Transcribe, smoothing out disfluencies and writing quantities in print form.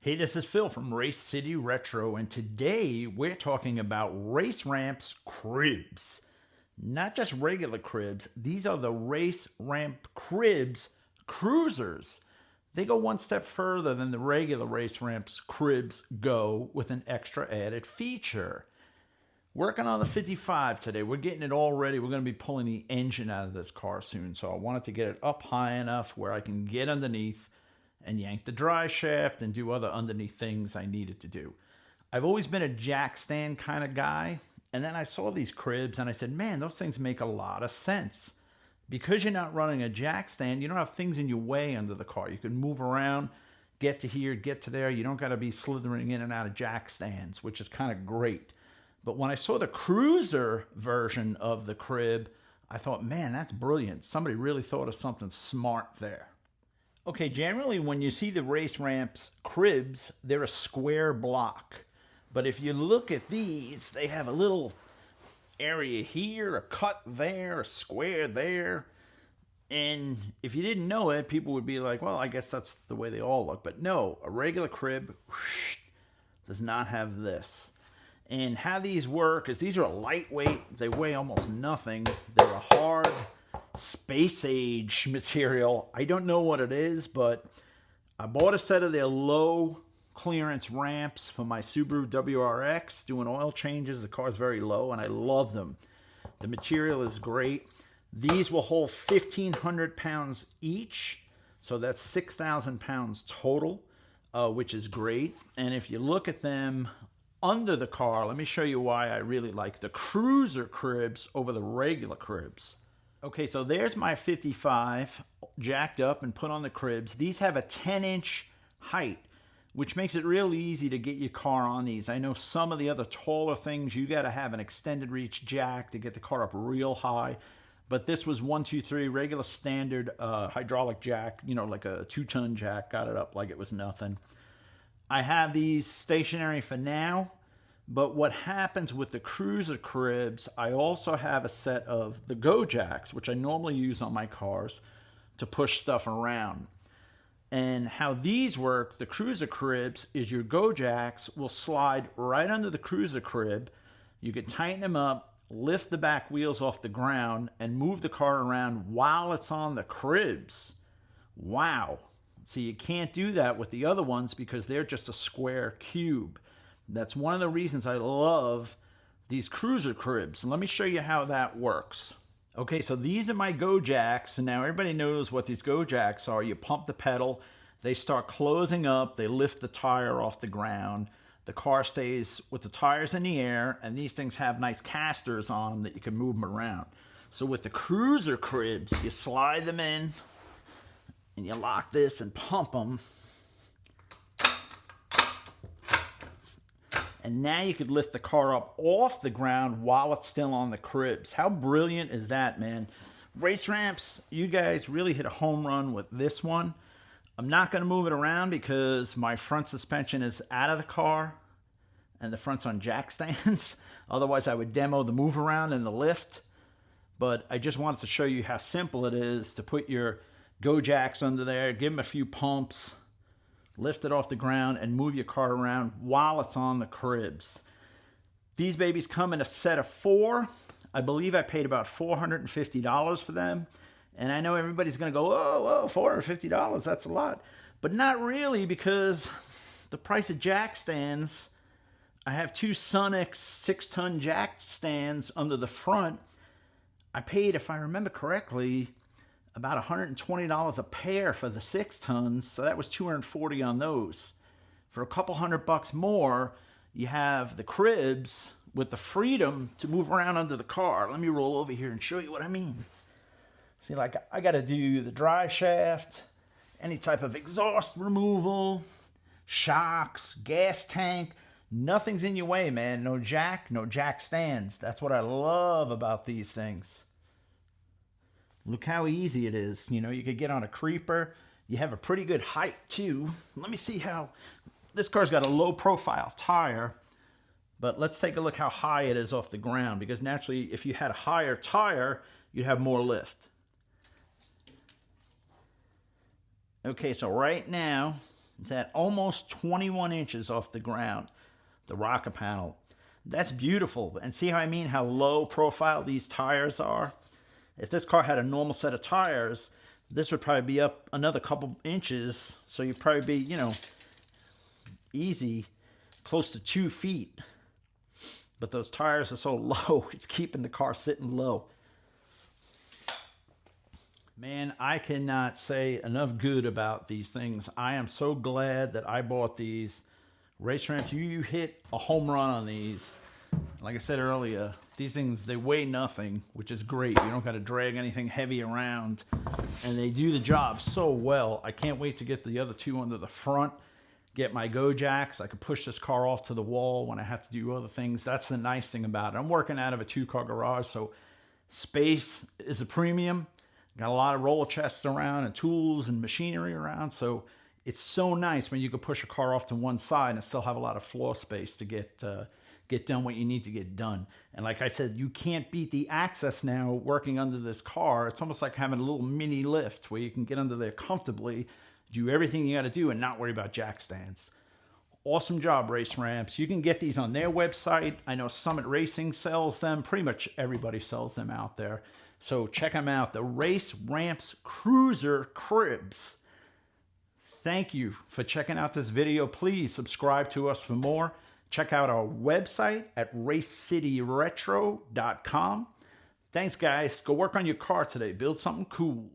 Hey, this is Phil from Race City Retro, and today we're talking about Race Ramps cribs. Not just regular cribs, these are the Race Ramp cribs cruisers. They go one step further than the regular Race Ramps cribs go with an extra added feature. Working on the 55 today. We're getting it all ready. We're going to be pulling the engine out of this car soon, so I wanted to get it up high enough where I can get underneath and yank the drive shaft and do other underneath things I needed to do. I've always been a jack stand kind of guy, and then I saw these cribs and I said, man, those things make a lot of sense. Because you're not running a jack stand, you don't have things in your way under the car. You can move around, get to here, get to there. You don't got to be slithering in and out of jack stands, which is kind of great. But when I saw the cruiser version of the crib, I thought, man, that's brilliant. Somebody really thought of something smart there. Okay, generally when you see the Race Ramps cribs, they're a square block. But if you look at these, they have a little area here, a cut there, a square there. And if you didn't know it, people would be like, well, I guess that's the way they all look. But no, a regular crib does not have this. And how these work is these are lightweight. They weigh almost nothing. They're a hard space age material. I don't know what it is, but I bought a set of their low clearance ramps for my Subaru WRX, doing oil changes. The car's very low and I love them. The material is great. These will hold 1,500 pounds each, so that's 6,000 pounds total, which is great. And if you look at them under the car, let me show you why I really like the cruiser cribs over the regular cribs. Okay, so there's my 55 jacked up and put on the cribs. These have a 10-inch height, which makes it real easy to get your car on these. I know some of the other taller things, you got to have an extended reach jack to get the car up real high. But this was 1, 2, 3, regular standard hydraulic jack, you know, like a 2-ton jack, got it up like it was nothing. I have these stationary for now. But what happens with the cruiser cribs, I also have a set of the Go Jacks, which I normally use on my cars to push stuff around. And how these work, the cruiser cribs, is your Go Jacks will slide right under the cruiser crib. You can tighten them up, lift the back wheels off the ground, and move the car around while it's on the cribs. Wow. See, you can't do that with the other ones because they're just a square cube. That's one of the reasons I love these cruiser cribs. And let me show you how that works. Okay, so these are my Go Jacks. And now everybody knows what these Go Jacks are. You pump the pedal, they start closing up, they lift the tire off the ground. The car stays with the tires in the air, and these things have nice casters on them that you can move them around. So with the cruiser cribs, you slide them in, and you lock this and pump them. And now you could lift the car up off the ground while it's still on the cribs. How brilliant is that, man? Race Ramps, you guys really hit a home run with this one. I'm not going to move it around because my front suspension is out of the car and the front's on jack stands. Otherwise, I would demo the move around and the lift. But I just wanted to show you how simple it is to put your Go Jacks under there, give them a few pumps, lift it off the ground, and move your car around while it's on the cribs. These babies come in a set of 4. I believe I paid about $450 for them. And I know everybody's going to go, whoa, $450, that's a lot. But not really, because the price of jack stands, I have 2 Sonix 6-ton jack stands under the front. I paid, if I remember correctly, about $120 a pair for the 6 tons, so that was $240 on those. For a couple $100 more, you have the cribs with the freedom to move around under the car. Let me roll over here and show you what I mean. See, like I got to do the drive shaft, any type of exhaust removal, shocks, gas tank. Nothing's in your way, man. No jack stands. That's what I love about these things. Look how easy it is. You know, you could get on a creeper. You have a pretty good height too. Let me see how, this car's got a low profile tire, but let's take a look how high it is off the ground, because naturally if you had a higher tire, you'd have more lift. Okay, so right now It's at almost 21 inches off the ground, the rocker panel. That's beautiful. And see how I mean how low profile these tires are? If this car had a normal set of tires, this would probably be up another couple inches. So you'd probably be, you know, easy, close to 2 feet. But those tires are so low, it's keeping the car sitting low. Man, I cannot say enough good about these things. I am so glad that I bought these race ramps. You hit a home run on these. Like I said earlier, these things, they weigh nothing, which is great. You don't got to drag anything heavy around, and they do the job so well. I can't wait to get the other two under the front, get my go jacks. I could push this car off to the wall when I have to do other things. That's the nice thing about it. I'm working out of a 2-car garage, so space is a premium. Got a lot of roller chests around and tools and machinery around, so it's so nice when you can push a car off to one side and still have a lot of floor space to get done what you need to get done. And like I said, you can't beat the access now working under this car. It's almost like having a little mini lift where you can get under there comfortably, do everything you got to do, and not worry about jack stands. Awesome job, Race Ramps. You can get these on their website. I know Summit Racing sells them. Pretty much everybody sells them out there. So check them out. The Race Ramps Cruiser Cribs. Thank you for checking out this video. Please subscribe to us for more. Check out our website at racecityretro.com. Thanks, guys. Go work on your car today. Build something cool.